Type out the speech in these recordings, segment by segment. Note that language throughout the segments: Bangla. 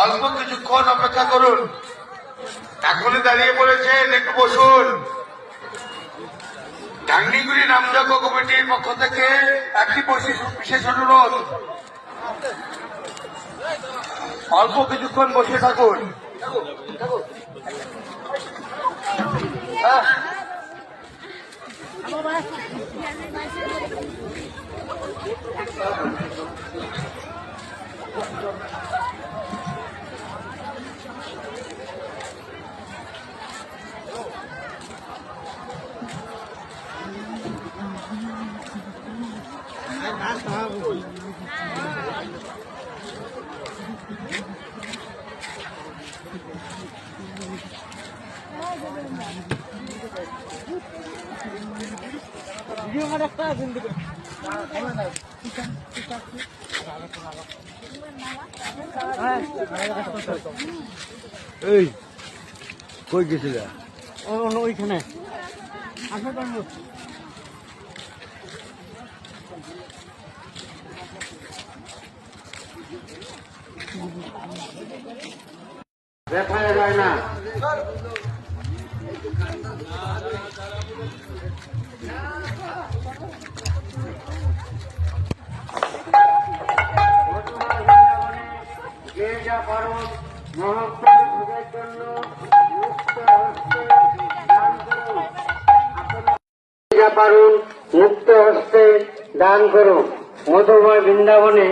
অল্প কিছুক্ষণ অপেক্ষা করুন। এখনই দাঁড়িয়ে পড়েছেন, একটু বসুন। ডাংনিগুড়ি নামযজ্ঞ কমিটির পক্ষ থেকে একটি বিশেষ অনুরোধ, অল্প কিছুক্ষণ বসে থাকুন। এই কই গেছিল ওইখানে দেখা যায় না। যে যা পারুন মহোৎসবের জন্য মুক্ত হস্তে দান করুন। যা পারুন মুক্ত হস্তে দান করুন। মধুময় বৃন্দাবনে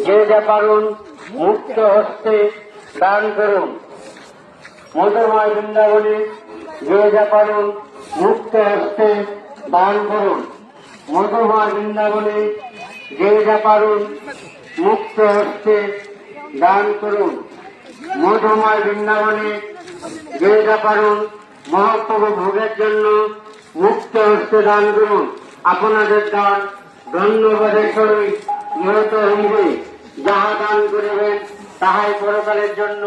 যে যা পারুন মুক্ত হস্তে দান করুন। মধুময় বৃন্দাবনে যে যা পারুন মুক্ত হস্তে দান করুন। মধুময় বৃন্দাবনে যে যা পারুন মুক্ত হস্তে দান করুন। মধুময় বৃন্দাবনে যে যা পারুন মহাপ্রভু ভোগের জন্য মুক্ত হস্তে দান করুন। আপনাদের দান ধন্যবাদের সহিত নিহত হইবে। যাহা দান করিবেন তাহাই পরকালের জন্য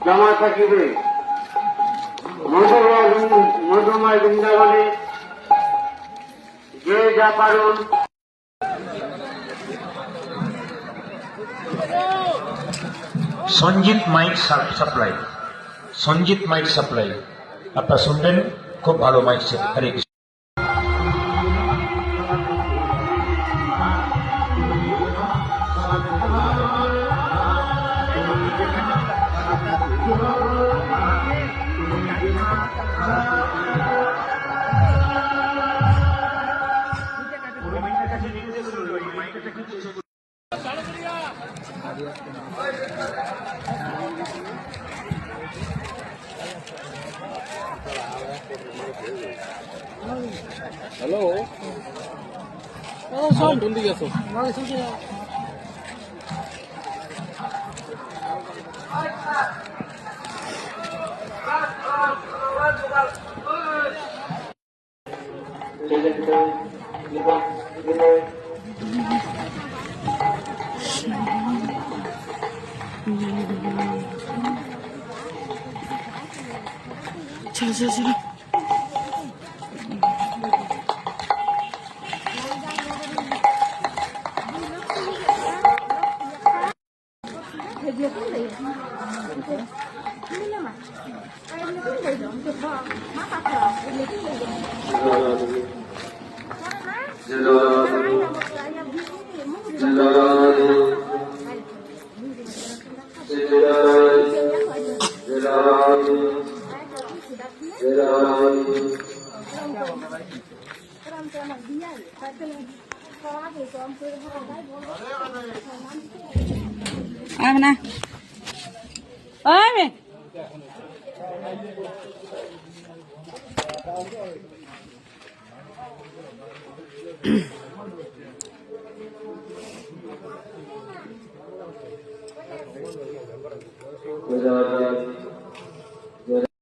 জমা থাকিবে। মধুময় বৃন্দাবনে যে যা পারুন। Sanjit mic supply, Sanjit mic supply আপনারা শুনবেন, খুব ভালো mic set. Hare Krishna. Hello কোন দিকে আছো? চলো চলো চলো আয় না আয় মে